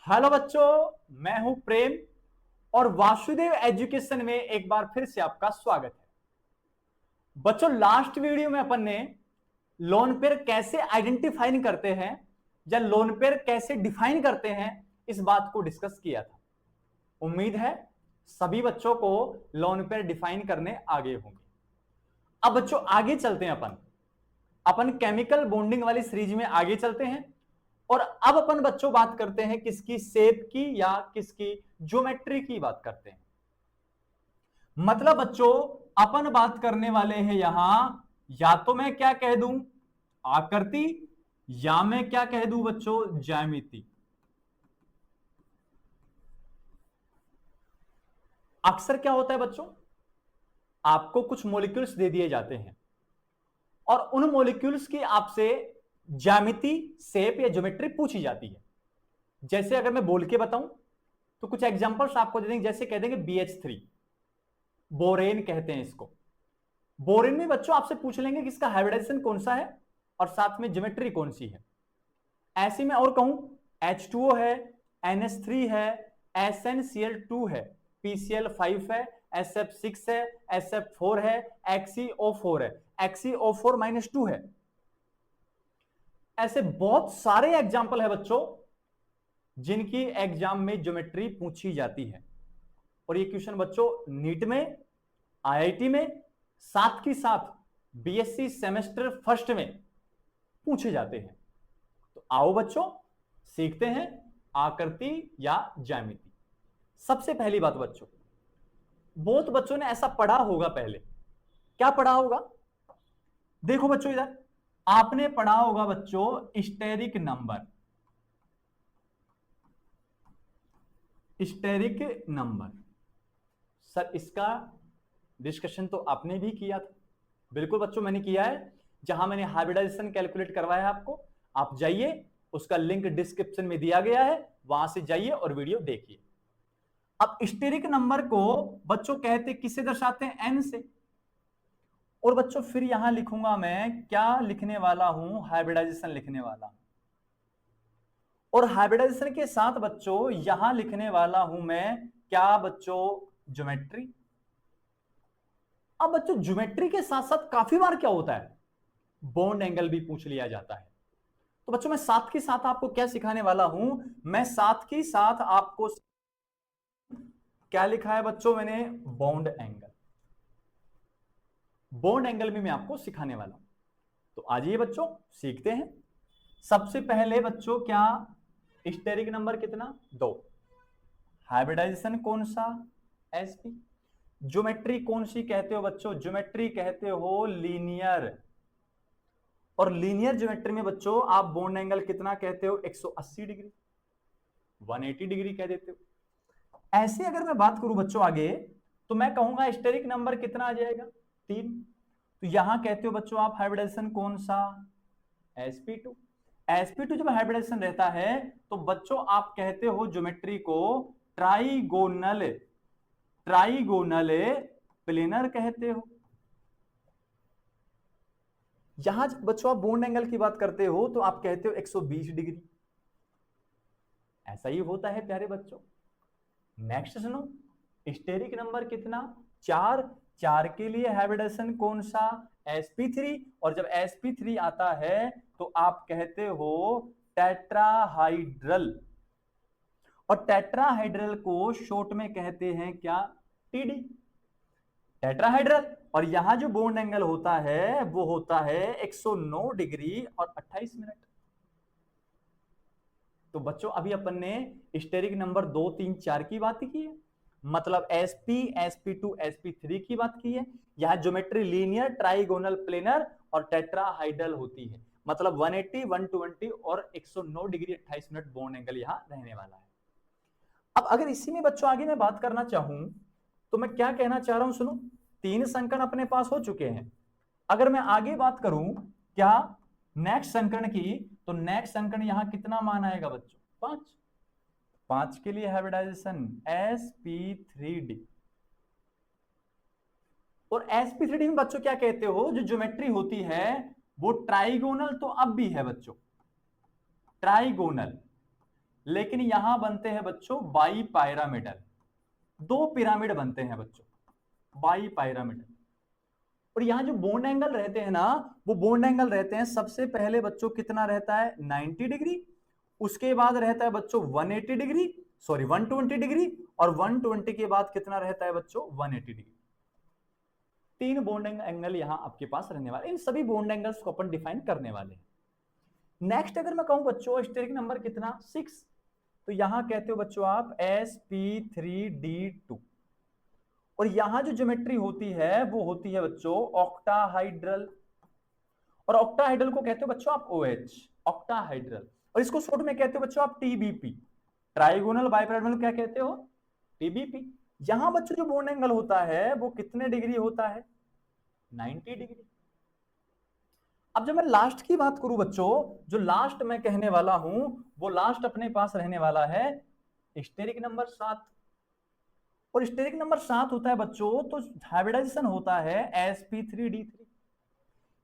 Hello बच्चों, मैं हूं प्रेम और वासुदेव एजुकेशन में एक बार फिर से आपका स्वागत है। बच्चों, लास्ट वीडियो में अपन ने लोन पेयर कैसे आइडेंटिफाइन करते हैं या लोन पेयर कैसे डिफाइन करते हैं, इस बात को डिस्कस किया था। उम्मीद है सभी बच्चों को लोन पेयर डिफाइन करने आगे होंगे। अब बच्चों आगे चलते हैं, अपन केमिकल बॉन्डिंग वाली सीरीज में आगे चलते हैं और अब अपन बच्चों बात करते हैं किसकी, शेप की या किसकी, ज्योमेट्री की बात करते हैं। मतलब बच्चों अपन बात करने वाले हैं यहां, या तो मैं क्या कह दूं आकृति, या मैं क्या कह दूं बच्चों ज्यामिति। अक्सर क्या होता है बच्चों, आपको कुछ मॉलिक्यूल्स दे दिए जाते हैं और उन मॉलिक्यूल्स की आपसे ज्यामिति, शेप या ज्योमेट्री पूछी जाती है। जैसे अगर मैं बोल के बताऊं तो कुछ एग्जांपल्स आपको दे देंगे। जैसे कह देंगे BH3, बोरेन कहते हैं इसको। बोरेन में बच्चों आपसे पूछ लेंगे कि इसका हाइब्रिडाइजेशन कौन सा है और साथ में ज्योमेट्री कौन सी है। ऐसे में और कहूं H2O है, NH3 है, SnCl2 है, PCl5 है, SF6 है, SF4 है, XeO4 है, XeO4-2 है। ऐसे बहुत सारे एग्जाम्पल है बच्चों जिनकी एग्जाम में ज्योमेट्री पूछी जाती है। और ये क्वेश्चन बच्चों नीट में, IIT में, साथ ही साथ BSc सेमेस्टर फर्स्ट में पूछे जाते हैं। तो आओ बच्चों सीखते हैं आकृति या ज्यामिति। सबसे पहली बात बच्चों, बहुत बच्चों ने ऐसा पढ़ा होगा पहले। क्या पढ़ा होगा? देखो बच्चों इधर आपने पढ़ा होगा बच्चों steric number. Steric number sir, इसका डिस्कशन तो आपने भी किया था। बिल्कुल बच्चों मैंने किया है, जहां मैंने हाइब्रिडाइजेशन कैलकुलेट करवाया है आपको। आप जाइए, उसका लिंक डिस्क्रिप्शन में दिया गया है, वहां से जाइए और वीडियो देखिए। अब स्टेरिक नंबर को बच्चों कहते किससे दर्शाते हैं? n से। और बच्चों फिर यहां लिखूंगा मैं, क्या लिखने वाला हूं? हाइब्रिडाइजेशन लिखने वाला हूं। और हाइब्रिडाइजेशन के साथ बच्चों यहां लिखने वाला हूं मैं क्या बच्चों? ज्योमेट्री। अब बच्चों ज्योमेट्री के साथ साथ काफी बार क्या होता है, बॉन्ड एंगल भी पूछ लिया जाता है। तो बच्चों मैं साथ के साथ आपको क्या सिखाने वाला हूं? मैं साथ के साथ आपको क्या लिखा है बच्चों मैंने? Bond angle. बॉन्ड एंगल भी मैं आपको सिखाने वाला हूं। तो आइए बच्चों सीखते हैं। सबसे पहले बच्चों क्या, स्टेरिक नंबर कितना? 2। हाइब्रिडाइजेशन कौन सा? sp। ज्योमेट्री कौन सी कहते हो बच्चों? ज्योमेट्री कहते हो लीनियर। और लीनियर ज्योमेट्री में बच्चों आप बॉन्ड एंगल कितना कहते हो? 180 डिग्री, 180 डिग्री कह देते हो। ऐसे अगर मैं बात करूं बच्चों आगे, तो मैं कहूंगा स्टेरिक नंबर कितना आ जाएगा? 3। तो यहां कहते हो बच्चों आप हाइब्रिडाइजेशन कौन सा? sp2। sp2 जब हाइब्रिडाइजेशन रहता है तो बच्चों आप कहते हो ज्योमेट्री को ट्राइगोनल, ट्राइगोनल प्लेनर कहते हो। यहां जब बच्चों आप बॉन्ड एंगल की बात करते हो तो आप कहते हो 120 डिग्री। ऐसा ही होता है प्यारे बच्चों। नेक्स्ट सुनो, स्टेरिक नंबर कितना? 4। 4 के लिए हाइब्रिडाइजेशन कौन सा? sp3। और जब sp3 आता है तो आप कहते हो टेट्राहाइड्रल। और टेट्राहाइड्रल को शॉर्ट में कहते हैं क्या? TD, tetrahedral. और यहां जो बॉन्ड एंगल होता है वो होता है 109 डिग्री और 28 मिनट। तो बच्चों अभी अपन ने स्टेरिक नंबर 2, 3, 4 की बात की है, मतलब sp, sp2, sp3 की बात की है। यहां ज्योमेट्री लीनियर, ट्राइगोनल, प्लेनर और टेट्राहाइड्रल होती है। मतलब 180, 120 और 109 डिग्री 28 मिनट बॉन्ड एंगल यहां रहने वाला है। अब अगर इसी में बच्चों आगे मैं बात करना चाहूं तो मैं क्या कहना चाह रहा हूं, सुनो। 3 संकर्ण अपने पास हो चुके हैं। अगर मैं आगे बात करूं क्या नेक्स्ट संकर्ण की, तो नेक्स्ट संकर्ण यहां कितना मान आएगा बच्चों? 5। 5 के लिए हाइब्रिडाइजेशन sp3d। और sp3d में बच्चों क्या कहते हो, जो ज्योमेट्री होती है वो ट्राइगोनल तो अब भी है बच्चों, ट्राइगोनल। लेकिन यहां बनते हैं बच्चों बाई पायरामिडल, 2 पिरामिड बनते हैं बच्चों, बाई पायरामिडल। और यहां जो बॉन्ड एंगल रहते हैं ना, वो बॉन्ड एंगल रहते हैं सबसे पहले बच्चों कितना रहता है 90 डिग्री, उसके बाद रहता है बच्चों 180 डिग्री, सॉरी 120 डिग्री, और 120 के बाद कितना रहता है बच्चों 180 डिग्री। 3 बॉन्ड एंगल यहां आपके पास रहने वाले, इन सभी बॉन्ड एंगल्स को अपन डिफाइन करने वाले हैं। नेक्स्ट अगर मैं कहूं बच्चों स्टेरिक नंबर कितना 6, तो यहां कहते हो बच्चों आप sp3d2, और यहां जो ज्योमेट्री होती है वो होती है बच्चों ऑक्टाहाइड्रल, और ऑक्टाहाइड्रल को कहते हो बच्चों आप OH, ऑक्टाहाइड्रल, और इसको शॉर्ट में कहते हो बच्चों आप TBP, ट्राइगोनल बाइपिरामिडल क्या कहते हो TBP। यहां बच्चों जो बॉन्ड एंगल होता है वो कितने डिग्री होता है 90 डिग्री। अब जब मैं लास्ट की बात करूं बच्चों, जो लास्ट मैं कहने वाला हूं वो लास्ट अपने पास रहने वाला है स्टेरिक नंबर 7, और स्टेरिक नंबर 7 होता है बच्चों तो हाइब्रिडाइजेशन होता है sp3d3।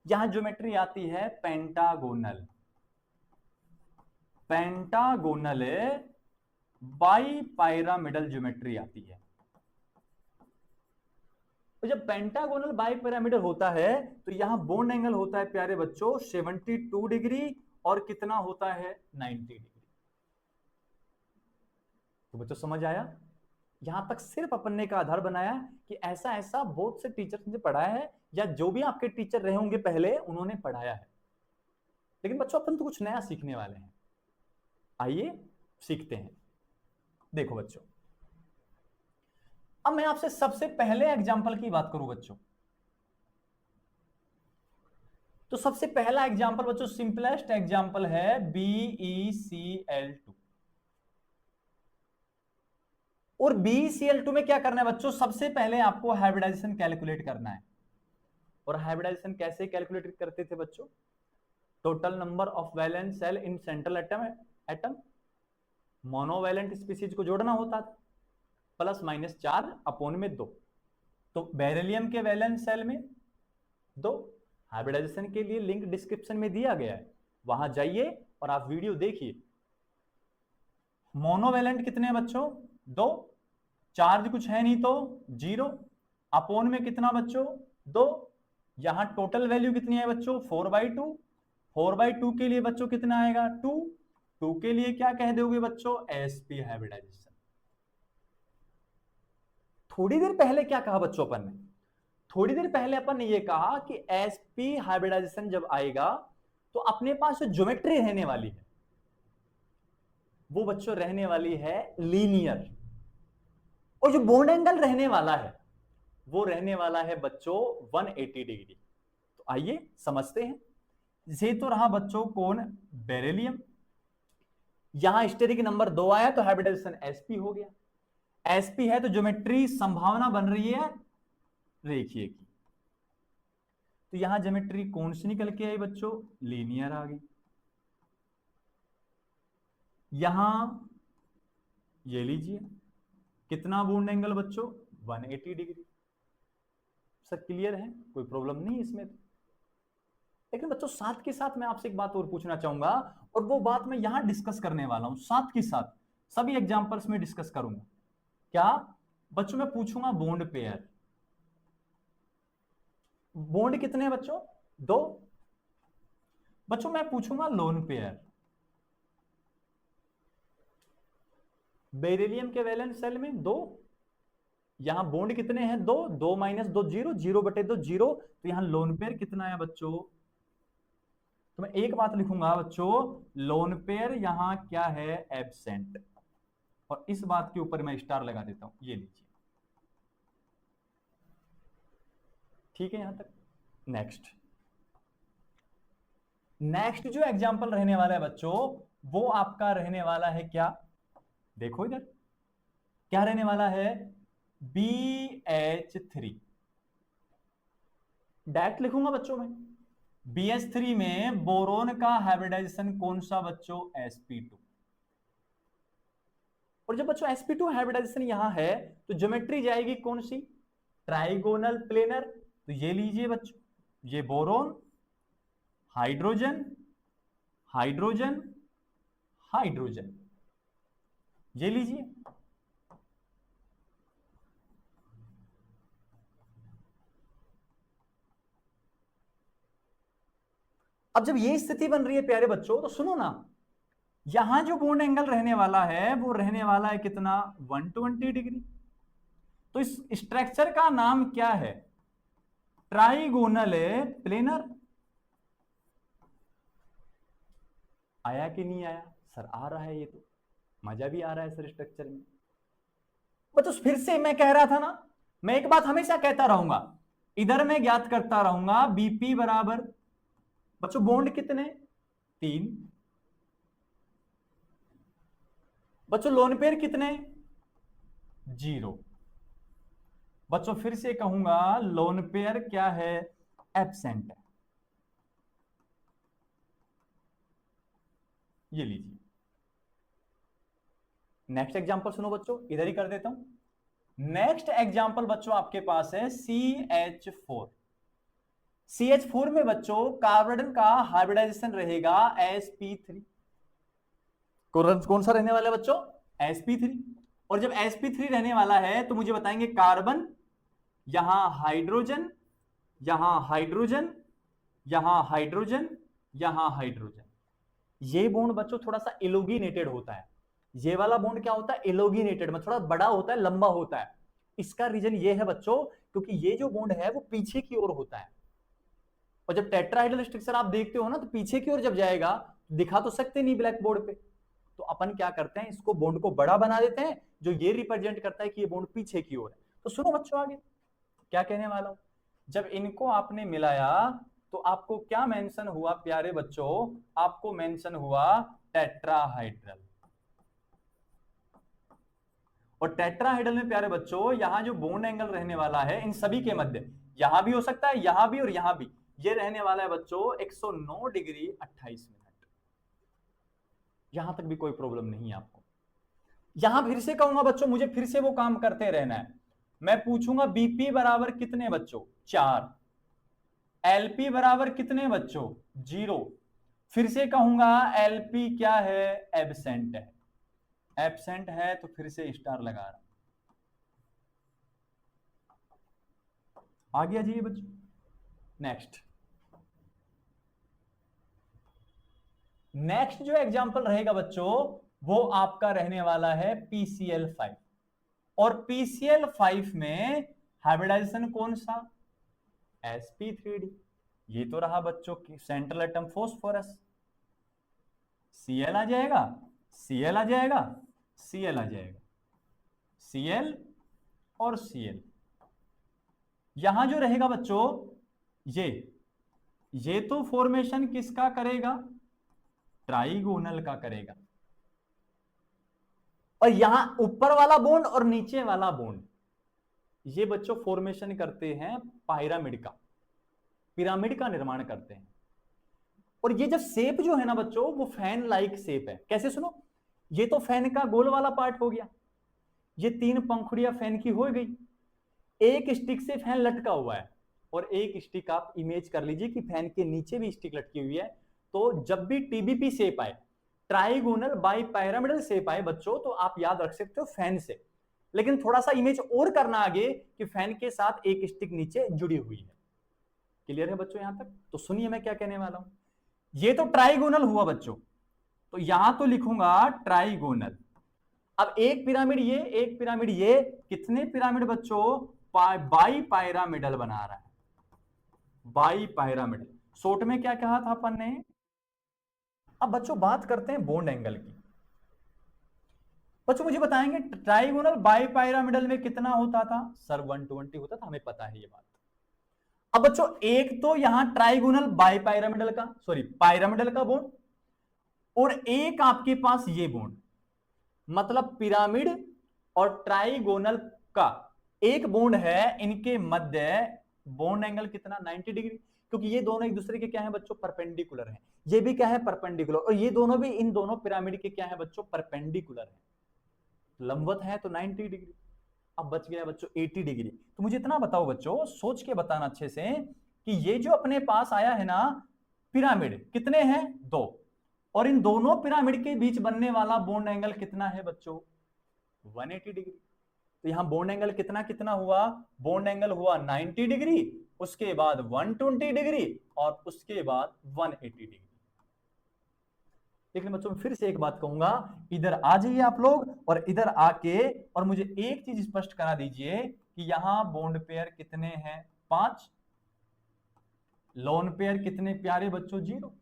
यहां ज्योमेट्री आती है pentagonal, pentagonal by pyramidal geometry आती है। तो जब पेंटागोनल बाई पिरामिडल होता है तो यहां बॉन्ड एंगल होता है प्यारे बच्चों 72 डिग्री, और कितना होता है 90 डिग्री। तो बच्चों समझ आया, यहां तक सिर्फ अपन ने का आधार बनाया कि ऐसा ऐसा बहुत से टीचर्स ने पढ़ाया है, या जो भी आपके टीचर रहे होंगे पहले उन्होंने पढ़ाया है, लेकिन बच्चों अपन तो कुछ नया सीखने वाले हैं। आइए सीखते हैं। देखो बच्चों, अब मैं आपसे सबसे पहले एग्जाम्पल की बात करूं बच्चों, तो सबसे पहला एग्जाम्पल बच्चों सिंपलेस्ट एग्जाम्पल है BeCl2। और BeCl2 में क्या करना है बच्चों, सबसे पहले आपको हाइब्रिडाइजेशन कैलकुलेट करना है। और हाइब्रिडाइजेशन कैसे कैलकुलेट करते थे बच्चों, total number of valence shell in central atom, monovalent species को जोड़ना होता था, +-4 अपॉन में 2। तो बेरिलियम के वैलेंट सेल में 2, हाइब्रिडाइजेशन के लिए लिंक डिस्क्रिप्शन में दिया गया है, वहां जाइए और आप वीडियो देखिए। मोनोवैलेंट कितने हैं बच्चों 2, चार्ज कुछ है नहीं तो 0, अपॉन में कितना बच्चों 2, यहां टोटल वैल्यू कितनी है बच्चों 4/2, 4/2 के लिए बच्चों कितना आएगा 2, 2 के लिए क्या कह दोगे बच्चों sp हाइब्रिडाइजेशन। थोड़ी देर पहले क्या कहा बच्चों अपन ने, थोड़ी देर पहले अपन ने ये कहा कि sp हाइब्रिडाइजेशन जब आएगा तो अपने पास जो ज्योमेट्री रहने वाली है वो बच्चों रहने वाली है लीनियर, और जो बॉन्ड एंगल रहने वाला है वो रहने वाला है बच्चों 180 डिग्री। तो आइए समझते हैं। ये तो रहा बच्चों कौन बेरिलियम, यहां स्टेरिक नंबर 2 आया तो हाइब्रिडाइजेशन sp हो गया, sp है तो ज्योमेट्री संभावना बन रही है रेखीय की, तो यहां ज्योमेट्री कौन सी निकल के आई बच्चों लीनियर आ गई। यहां ये लीजिए कितना बॉन्ड एंगल बच्चों 180 डिग्री। सर क्लियर है, कोई प्रॉब्लम नहीं इसमें। लेकिन बच्चों साथ के साथ मैं आपसे एक बात और पूछना चाहूंगा, और वो बात मैं यहां डिस्कस करने वाला हूं, साथ के साथ सभी एग्जांपल्स में डिस्कस करूंगा। क्या बच्चों मैं पूछूंगा बॉन्ड पेयर, बॉन्ड कितने हैं बच्चों 2, बच्चों मैं पूछूंगा लोन पेयर, बेरिलियम के वैलेंस सेल में 2, यहां बॉन्ड कितने हैं 2, 2 - 2 0, 0/2 0, तो यहां लोन पेयर कितना है बच्चों, तो मैं एक बात लिखूंगा बच्चों लोन पेयर यहां क्या है एब्सेंट, और इस बात के ऊपर मैं स्टार लगा देता हूं, ये लीजिए ठीक है यहां तक। नेक्स्ट जो एग्जांपल रहने वाला है बच्चों वो आपका रहने वाला है क्या, देखो इधर क्या रहने वाला है BH3, डायरेक्ट लिखूंगा बच्चों में BH3 में बोरोन का हाइब्रिडाइजेशन कौन सा बच्चों sp2, और जब बच्चों sp2 हाइब्रिडाइजेशन यहां है तो ज्योमेट्री जाएगी कौन सी ट्राइगोनल प्लेनर, तो ये लीजिए बच्चों ये बोरोन हाइड्रोजन हाइड्रोजन हाइड्रोजन, ये लीजिए, अब जब ये स्थिति बन रही है प्यारे बच्चों, तो सुनो ना, यहां जो बॉन्ड एंगल रहने वाला है वो रहने वाला है कितना, 120 डिग्री। तो इस स्ट्रक्चर का नाम क्या है, ट्राइगोनल प्लेनर। आया कि नहीं आया सर? आ रहा है, ये तो मजा भी आ रहा है सर स्ट्रक्चर में। बच्चों फिर से मैं कह रहा था ना, मैं एक बात हमेशा कहता रहूंगा, इधर मैं ज्ञात करता रहूंगा बीपी बराबर, बच्चों बॉन्ड कितने, 3, बच्चों लोन पेयर कितने, 0। बच्चों फिर से कहूंगा लोन पेयर क्या है, एब्सेंट है। ये लीजिए नेक्स्ट एग्जांपल सुनो बच्चों, इधर ही कर देता हूं। नेक्स्ट एग्जांपल बच्चों आपके पास है CH4। CH4 में बच्चों कार्बन का हाइब्रिडाइजेशन रहेगा sp3। कौन सा रहने वाला है बच्चों, sp3। और जब sp3 रहने वाला है तो मुझे बताएंगे कार्बन, यहां हाइड्रोजन, यहां हाइड्रोजन, यहां हाइड्रोजन, यहां हाइड्रोजन। ये बॉन्ड बच्चों थोड़ा सा एलोगिनेटेड होता है। ये वाला बॉन्ड क्या होता है, एलोगिनेटेड में थोड़ा बड़ा होता है, लंबा होता है। इसका रीजन ये है बच्चों, क्योंकि ये जो बॉन्ड है वो पीछे की ओर होता है। और जब टेट्राहाइड्रल स्ट्रक्चर आप देखते हो ना, तो पीछे की ओर जब जाएगा, दिखा तो सकते नहीं ब्लैक बोर्ड पे, तो अपन क्या करते हैं, इसको बॉन्ड को बड़ा बना देते हैं, जो ये रिप्रेजेंट करता है कि ये बॉन्ड पीछे की ओर है। तो सुनो बच्चों आगे क्या कहने वाला हूं, जब इनको आपने मिलाया तो आपको क्या मेंशन हुआ प्यारे बच्चों, आपको मेंशन हुआ टेट्राहाइड्रल। और टेट्राहाइड्रल में प्यारे बच्चों यहां जो बॉन्ड एंगल रहने वाला है इन सभी के मध्य, यहां भी हो सकता है, यहां भी और यहां भी, ये रहने वाला है बच्चों 109 डिग्री 28 मिनट। यहां तक भी कोई प्रॉब्लम नहीं है आपको। यहां फिर से कहूंगा बच्चों, मुझे फिर से वो काम करते रहना है। मैं पूछूंगा बीपी बराबर कितने बच्चों, 4। एलपी बराबर कितने बच्चों, 0। फिर से कहूंगा एलपी क्या है, एब्सेंट है। एब्सेंट है तो फिर से स्टार लगा रहा। आगे आ जाइए बच्चों नेक्स्ट जो एग्जांपल रहेगा बच्चों वो आपका रहने वाला है PCl5। और PCl5 में हाइब्रिडाइजेशन कौन सा, sp3d। ये तो रहा बच्चों की सेंट्रल एटम फॉस्फोरस, Cl आ जाएगा, Cl आ जाएगा, Cl आ जाएगा, Cl और Cl। यहां जो रहेगा बच्चों ये तो फॉर्मेशन किसका करेगा, ट्राइगोनल का करेगा। और यहां ऊपर वाला बॉन्ड और नीचे वाला बॉन्ड ये बच्चों फॉर्मेशन करते हैं पायरामिड का, पिरामिड का निर्माण करते हैं। और ये जब शेप जो है ना बच्चों वो फैन लाइक शेप है। कैसे सुनो, ये तो फैन का गोल वाला पार्ट हो गया, ये 3 पंखुड़ियां फैन की हो गई, एक स्टिक से फैन लटका हुआ है, और एक स्टिक आप इमेज कर लीजिए कि फैन के नीचे भी स्टिक लटकी हुई है। तो जब भी टीबीपी शेप आए, ट्राइगोनल बाई पैरामिडल शेप आए बच्चों, तो आप याद रख सकते हो फैन से। लेकिन थोड़ा सा इमेज और करना आगे कि फैन के साथ एक स्टिक नीचे जुड़ी हुई है। क्लियर है बच्चों यहां तक? तो सुनिए मैं क्या कहने वाला हूं। ये तो ट्राइगोनल हुआ बच्चों, तो यहां तो लिखूंगा ट्राइगोनल। अब एक पिरामिड ये, एक पिरामिड ये, कितने पिरामिड बच्चों, बाई पायरामिडल बना रहा है, बाई पायरामिडल। शॉर्ट में क्या कहा था अपन ने। अब बच्चों बात करते हैं बॉन्ड एंगल की। बच्चों मुझे बताएंगे ट्राइगोनल बाई पायरामिडल में कितना होता था, सर 120 होता था, हमें पता है ये बात। अब बच्चों एक तो यहां ट्राइगोनल बाई पायरामिडल का, सॉरी पायरामिडल का बॉन्ड, और एक आपके पास ये बॉन्ड, मतलब पिरामिड और ट्राइगोनल का एक बॉन्ड है, इनके मध्य बॉन्ड एंगल कितना, 90 डिग्री। क्योंकि ये दोनों एक दूसरे के क्या है बच्चों, परपेंडिकुलर हैं। ये भी क्या है, परपेंडिकुलर, और ये दोनों भी इन दोनों पिरामिड के क्या है बच्चों, परपेंडिकुलर है, लंबवत है तो 90 डिग्री। अब बच गया बच्चों 80 डिग्री। तो मुझे इतना बताओ बच्चों, सोच के बताना अच्छे से, कि ये जो अपने पास आया है ना पिरामिड, कितने हैं, 2, और इन दोनों पिरामिड के बीच बनने वाला बॉन्ड एंगल कितना है बच्चों, 180 डिग्री। तो यहां बॉन्ड एंगल कितना कितना हुआ, बॉन्ड एंगल हुआ 90 डिग्री, उसके बाद 120 डिग्री और उसके बाद 180 डिग्री। लेकिन बच्चों फिर से एक बात कहूंगा, इधर आ जाइए आप लोग और इधर आके और मुझे एक चीज स्पष्ट करा दीजिए कि यहां बॉन्ड पेयर कितने हैं, 5, लोन पेयर कितने प्यारे बच्चों, 0।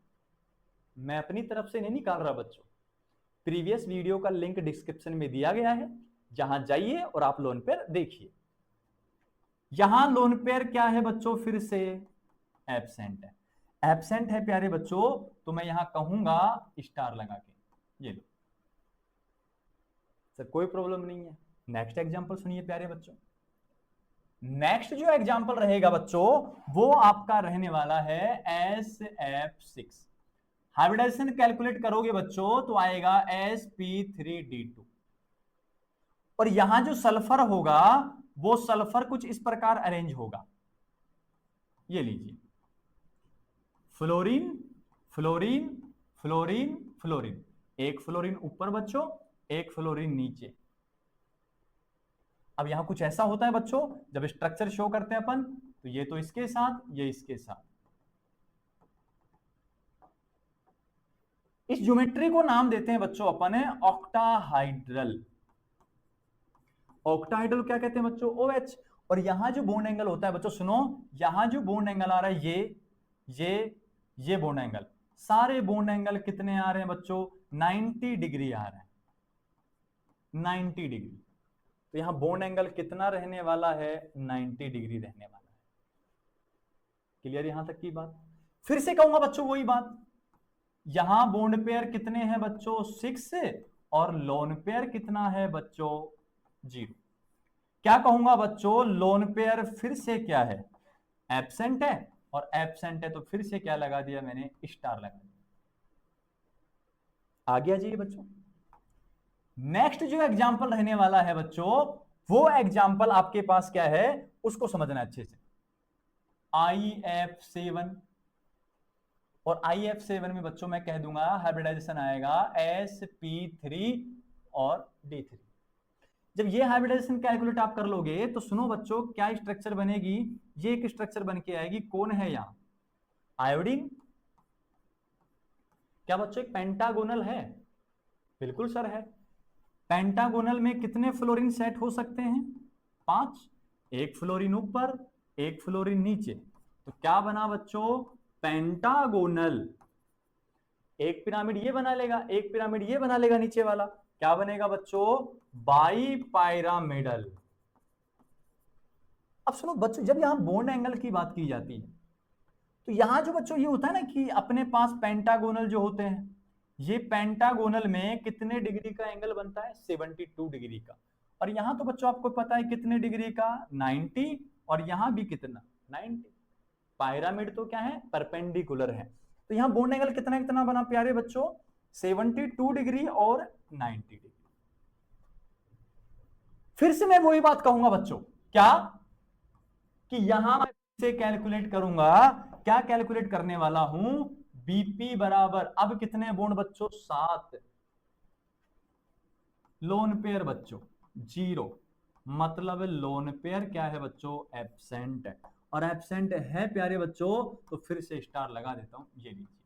मैं अपनी तरफ से नहीं निकाल रहा बच्चों, प्रीवियस वीडियो का लिंक डिस्क्रिप्शन में दिया गया है, जहां जाइए और आप लोन पेयर देखिए। यहां लोन पेयर क्या है बच्चों, फिर से एब्सेंट है। एब्सेंट है प्यारे बच्चों, तो मैं यहां कहूंगा स्टार लगा के, ये लो सर, कोई प्रॉब्लम नहीं है। नेक्स्ट एग्जांपल सुनिए प्यारे बच्चों। नेक्स्ट जो एग्जांपल रहेगा बच्चों वो आपका रहने वाला है SF6। हाइब्रिडाइजेशन कैलकुलेट करोगे बच्चों तो आएगा sp3d2, और यहां जो सल्फर होगा वो सल्फर कुछ इस प्रकार अरेंज होगा, ये लीजिए, फ्लोरीन फ्लोरीन फ्लोरीन फ्लोरीन, एक फ्लोरीन ऊपर बच्चों, एक फ्लोरीन नीचे। अब यहां कुछ ऐसा होता है बच्चों, जब स्ट्रक्चर शो करते हैं अपन, तो ये तो इसके साथ, ये इसके साथ। इस ज्योमेट्री को नाम देते हैं बच्चों अपन है ऑक्टाहाइड्रल। ऑक्टाहाइड्रल क्या कहते हैं बच्चों, OH। और यहां जो बॉन्ड एंगल होता है बच्चों, सुनो, यहां जो बॉन्ड एंगल आ रहा है ये बॉन्ड एंगल, सारे बॉन्ड एंगल कितने आ रहे हैं बच्चों, 90 डिग्री आ रहे हैं, 90 डिग्री। तो यहां बॉन्ड एंगल कितना रहने वाला है, 90 डिग्री रहने वाला है। क्लियर यहां तक की बात। फिर से कहूंगा बच्चों वही बात, यहां बॉन्ड पेयर कितने हैं बच्चों, 6, और लोन पेयर कितना है बच्चों, 0। क्या कहूंगा बच्चों, लोन पेयर फिर से क्या है, एब्सेंट है, और एब्सेंट है तो फिर से क्या लगा दिया मैंने, स्टार लगा दिया। आगे आ जाइए बच्चों। नेक्स्ट जो एग्जांपल रहने वाला है बच्चों, वो एग्जांपल आपके पास क्या है उसको समझना अच्छे से। IF7, और IF7 में बच्चों मैं कह दूंगा हाइब्रिडाइजेशन आएगा sp3 और D3। जब ये हाइब्रिडाइजेशन कैलकुलेट आप कर लोगे तो सुनो बच्चों क्या स्ट्रक्चर बनेगी, ये एक स्ट्रक्चर बन के आएगी, कौन है यहां, आयोडीन। क्या बच्चों एक पेंटागोनल है, बिल्कुल सर है। पेंटागोनल में कितने फ्लोरीन सेट हो सकते हैं, 5, एक फ्लोरीन ऊपर, एक फ्लोरीन नीचे। तो क्या बना बच्चों, पेंटागोनल। एक पिरामिड ये बना लेगा, एक पिरामिड ये बना लेगा नीचे वाला, क्या बनेगा बच्चों, बाईपायरामिडल। अब सुनो बच्चों, जब यहां बॉन्ड एंगल की बात की जाती है तो यहां जो बच्चों ये होता है ना कि अपने पास पेंटागोनल जो होते हैं, ये पेंटागोनल में कितने डिग्री का एंगल बनता है, 72 डिग्री का। और यहां तो बच्चों आपको पता है कितने डिग्री का, 90, और यहां भी कितना, 90। पायरामिड तो क्या है, परपेंडिकुलर है। तो यहां बॉन्ड एंगल कितना कितना बना प्यारे बच्चों, 72 डिग्री और 90 डिग्री। फिर से मैं वही बात कहूंगा बच्चों, क्या कि यहां मैं से कैलकुलेट करूंगा, क्या कैलकुलेट करने वाला हूं, BP बराबर, अब कितने बॉन्ड बच्चों, 7, लोन पेयर बच्चों 0, मतलब लोन पेयर क्या है बच्चों, एब्सेंट है। और एब्सेंट है प्यारे बच्चों तो फिर से स्टार लगा देता हूं, ये लीजिए।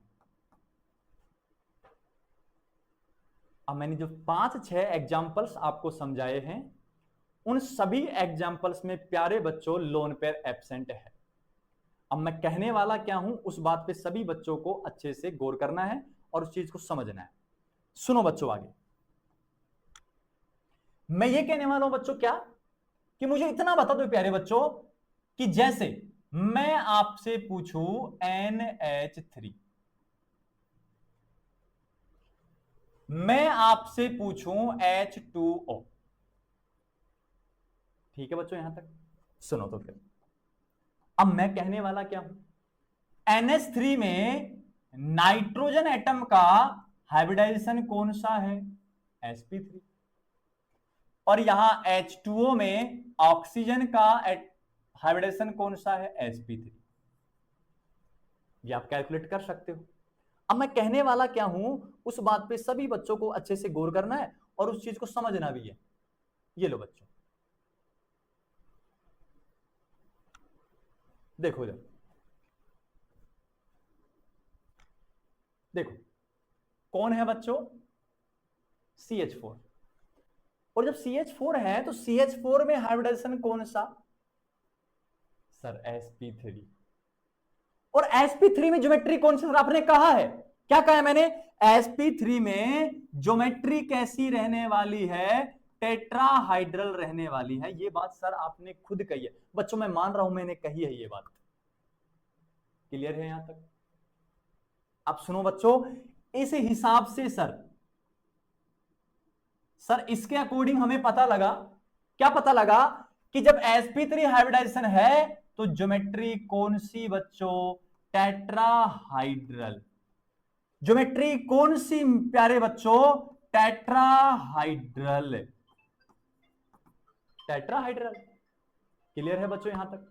अब मैंने जो 5-6 एग्जांपल्स आपको समझाए हैं, उन सभी एग्जांपल्स में प्यारे बच्चों लोन पेयर एब्सेंट है। अब मैं कहने वाला क्या हूं उस बात पे सभी बच्चों को अच्छे से गौर करना है और उस चीज को समझना है। सुनो बच्चों आगे, मैं ये कहने वाला हूं बच्चों क्या, कि मुझे इतना बता दो प्यारे बच्चों कि जैसे मैं आपसे पूछूं NH3, मैं आपसे पूछूं H2O, ठीक है बच्चों यहां तक, सुनो तो फिर अब मैं कहने वाला क्या हूं, NH3 में नाइट्रोजन एटम का हाइब्रिडाइजेशन कौन सा है, sp3, और यहां H2O में ऑक्सीजन का हाइब्रिडेशन कौन सा है, sp3। ये आप कैलकुलेट कर सकते हो। अब मैं कहने वाला क्या हूं उस बात पे सभी बच्चों को अच्छे से गौर करना है और उस चीज को समझना भी है। ये लो बच्चों, देखो इधर, देखो कौन है बच्चों, CH4। और जब CH4 है तो CH4 में हाइब्रिडाइजेशन कौन सा, सर sp3। और sp3 में ज्योमेट्री कौन सी, सर आपने कहा है, क्या कहा है मैंने, sp3 में ज्योमेट्री कैसी रहने वाली है, टेट्राहाइड्रल रहने वाली है। ये बात सर आपने खुद कही है बच्चों, मैं मान रहा हूं मैंने कही है ये बात। क्लियर है यहां तक? आप सुनो बच्चों, इस हिसाब से सर इसके अकॉर्डिंग हमें पता लगा, क्या पता लगा, कि जब sp3 हाइब्रिडाइजेशन है तो ज्योमेट्री कौन सी बच्चों, टेट्राहाइड्रल। ज्योमेट्री कौन सी प्यारे बच्चों, टेट्राहाइड्रल, टेट्राहाइड्रल। क्लियर है बच्चों यहां तक?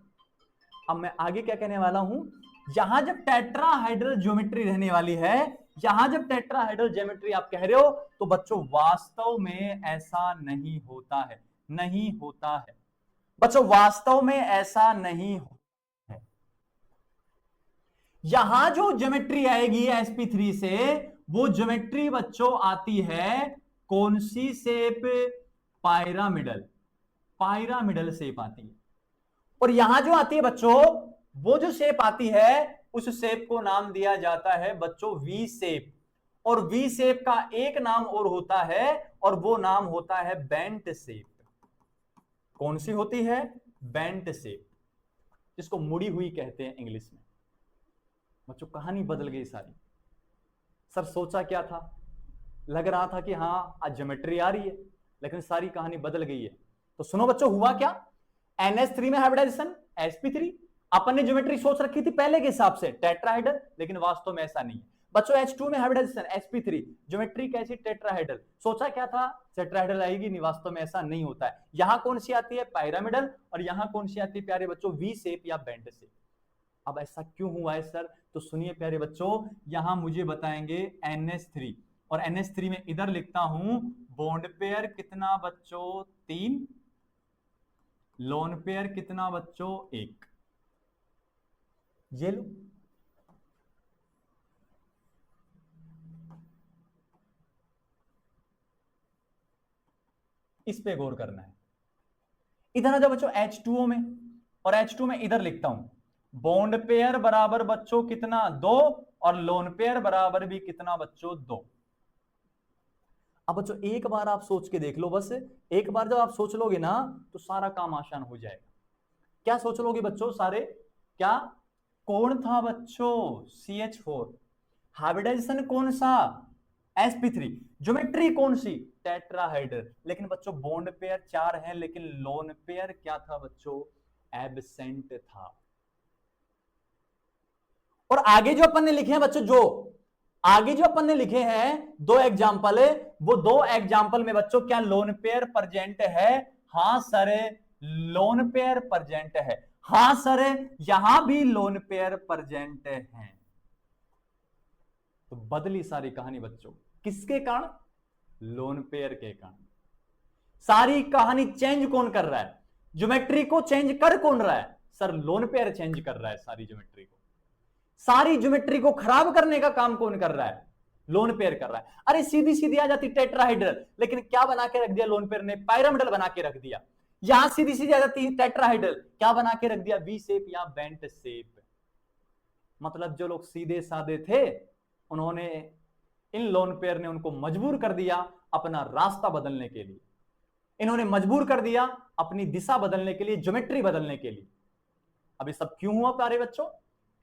अब मैं आगे क्या कहने वाला हूं, यहां जब टेट्राहाइड्रल ज्योमेट्री रहने वाली है, यहां जब टेट्राहाइड्रल ज्योमेट्री आप कह रहे हो, तो बच्चों वास्तव में ऐसा नहीं होता है, नहीं होता है बच्चों, वास्तव में ऐसा नहीं होता है। यहां जो ज्योमेट्री आएगी sp3 से, वो ज्योमेट्री बच्चों आती है कौन सी शेप, पायरामिडल, पायरामिडल शेप आती है। और यहां जो आती है बच्चों, वो जो शेप आती है, उस शेप को नाम दिया जाता है बच्चों वी शेप। और वी शेप का एक नाम और होता है, और वो नाम होता है बेंट शेप। कौन सी होती है, बेंट शेप, जिसको मुड़ी हुई कहते हैं इंग्लिश में। बच्चों कहानी बदल गई सारी। सर सोचा क्या था, लग रहा था कि हाँ आज ज्योमेट्री आ रही है, लेकिन सारी कहानी बदल गई है। तो सुनो बच्चों, हुआ क्या, NH3 में हाइब्रिडाइजेशन sp3, अपन ने ज्योमेट्री सोच रखी थी पहले के हिसाब से टेट्राहाइड्रल, लेकिन वास्तव में ऐसा नहीं है बच्चों। H2 में हाइब्रिडाइजेशन sp3, ज्योमेट्री कैसी, टेट्राहाइड्रल। सोचा क्या था, टेट्राहाइड्रल आएगी, नहीं, वास्तव में ऐसा नहीं होता है। यहां कौन सी आती है, पिरामिडल, और यहां कौन सी आती है प्यारे बच्चों, वी शेप या बेंट शेप। अब ऐसा क्यों हुआ है सर, तो सुनिए प्यारे बच्चों, यहां मुझे बताएंगे NH3, और NH3 में इधर लिखता हूं बॉन्ड पेयर कितना बच्चों, 3, लोन पेयर कितना बच्चों, 1। ये लो, इस पे गौर करना है। इधर आ जाओ बच्चों H2O में, और H2 में इधर लिखता हूं बॉन्ड पेयर बराबर बच्चों कितना, 2, और लोन पेयर बराबर भी कितना बच्चों, 2। अब बच्चों एक बार आप सोच के देख लो, बस एक बार जब आप सोच लोगे ना, तो सारा काम आसान हो जाएगा। क्या सोच लोगे बच्चों सारे, क्या कौन था बच्चों, CH4, हाइब्रिडाइजेशन कौन सा, sp3, ज्योमेट्री कौन सी, टेट्राहाइड्रल। लेकिन बच्चों बॉन्ड पेयर 4 है, लेकिन लोन पेयर क्या था बच्चों, एब्सेंट था। और आगे जो अपन ने लिखे हैं बच्चों, जो आगे जो अपन ने लिखे हैं 2 एग्जाम्पल, वो 2 एग्जाम्पल में बच्चों क्या लोन पेयर प्रेजेंट है, हां सर लोन पेयर प्रेजेंट है, हां सर यहां भी लोन पेयर प्रेजेंट है। तो बदली सारी कहानी बच्चों, किसके कारण, लोन पेयर के कारण। सारी कहानी चेंज कौन कर रहा है, ज्योमेट्री को चेंज कर कौन रहा है, सर लोन पेयर चेंज कर रहा है सारी ज्योमेट्री को। सारी ज्योमेट्री को खराब करने का काम कौन कर रहा है, लोन पेयर कर रहा है। अरे सीधी सीधी आ जाती टेट्राहाइड्रल, लेकिन क्या बना के रख दिया लोन पेयर ने, पिरामिडल बना के रख दिया। यहां सीधी सीधी आ जाती टेट्राहाइड्रल, क्या बना के रख दिया, वी शेप या बेंट शेप। मतलब जो लोग सीधे साधे थे, उन्होंने, इन लोन पेयर ने उनको मजबूर कर दिया अपना रास्ता बदलने के लिए, इन्होंने मजबूर कर दिया अपनी दिशा बदलने के लिए, ज्योमेट्री बदलने के लिए। अब ये सब क्यों हुआ प्यारे बच्चों,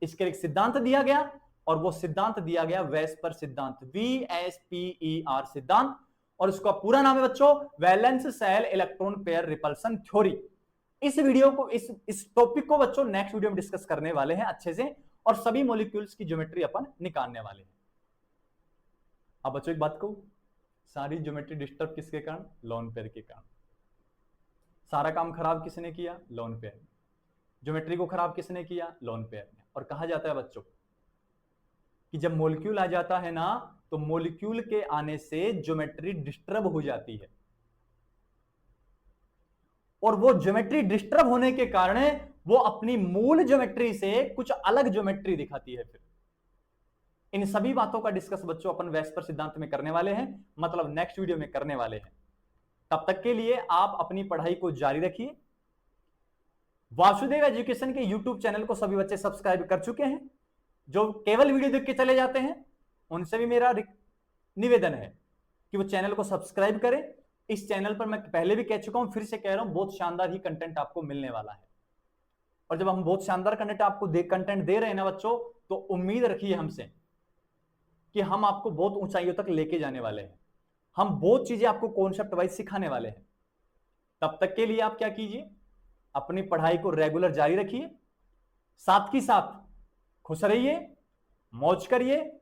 इसके एक सिद्धांत दिया गया, और वो सिद्धांत दिया गया वेस्पर सिद्धांत, VSPER सिद्धांत, और इसका पूरा नाम है बच्चों valence shell electron pair repulsion theory. इस वीडियो को, इस टॉपिक को बच्चों नेक्स्ट वीडियो में डिस्कस करने वाले हैं अच्छे से, और सभी मॉलिक्यूल्स की ज्योमेट्री अपन निकालने वाले हैं। अब बच्चों एक बात कहूं, सारी ज्योमेट्री डिस्टर्ब किसके कारण, लोन पेयर के कारण। सारा काम खराब किसने किया, लोन पेयर। ज्योमेट्री को खराब किसने किया, लोन पेयर ने। और कहा जाता है बच्चों कि जब मॉलिक्यूल आ जाता है ना, तो मॉलिक्यूल के आने से ज्योमेट्री डिस्टर्ब हो जाती है। और वो ज्योमेट्री डिस्टर्ब होने के कारण वो अपनी मूल ज्योमेट्री से कुछ अलग ज्योमेट्री दिखाती है। फिर इन सभी बातों का डिस्कस बच्चों अपन वेस्पर सिद्धांत में करने वाले हैं, मतलब नेक्स्ट वीडियो में करने वाले हैं। तब तक के लिए आप अपनी पढ़ाई को जारी रखिए। वासुदेव एजुकेशन के यूट्यूब चैनल को सभी बच्चे सब्सक्राइब कर चुके हैं। जो केवल वीडियो देख के चले जाते हैं उनसे भी मेरा निवेदन है कि वो चैनल को सब्सक्राइब करें। इस चैनल पर मैं पहले भी कह चुका हूं, फिर से कह रहा हूं, बहुत शानदार ही कंटेंट आपको मिलने वाला है। और जब हम बहुत शानदार कंटेंट दे रहे हैं ना बच्चों, तो उम्मीद रखिए हमसे कि हम आपको बहुत ऊंचाइयों तक लेके जाने वाले हैं। हम बहुत चीजें आपको कॉन्सेप्ट वाइज सिखाने वाले हैं। तब तक के लिए आप क्या कीजिए, अपनी पढ़ाई को रेगुलर जारी रखिए, साथ ही साथ खुश रहिए, मौज करिए,